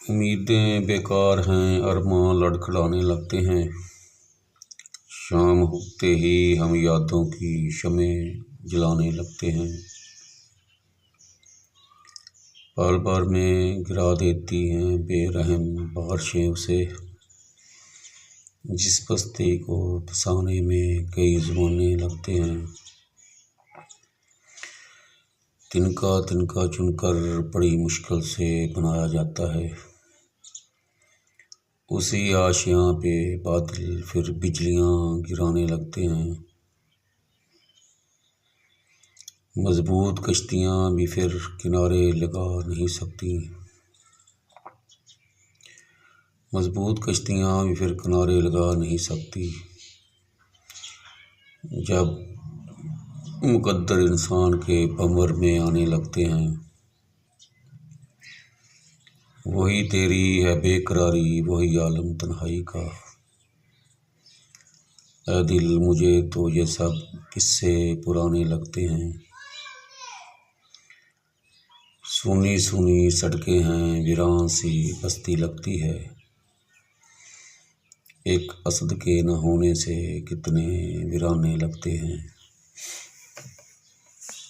उम्मीदें बेकार हैं, अरमां लड़खड़ाने लगते हैं। शाम होते ही हम यादों की शमें जलाने लगते हैं। पल भर में गिरा देती हैं बेरहम बारिशें उसे, जिस बस्ती को बसाने में कई ज़माने लगते हैं। तिनका तिनका चुनकर बड़ी मुश्किल से बनाया जाता है। उसी आशियाँ पे बादल फिर बिजलियाँ गिराने लगते हैं। मजबूत कश्तियाँ भी फिर किनारे लगा नहीं सकती। मजबूत कश्तियाँ भी फिर किनारे लगा नहीं सकती। जब मुकद्दर इंसान के भंवर में आने लगते हैं। वही तेरी है बेकरारी, वही आलम तन्हाई का। ऐ दिल मुझे तो ये सब किस्से पुराने लगते हैं। सुनी सुनी सड़कें हैं, वीरान सी बस्ती लगती है। एक असद के न होने से कितने वीराने लगते हैं।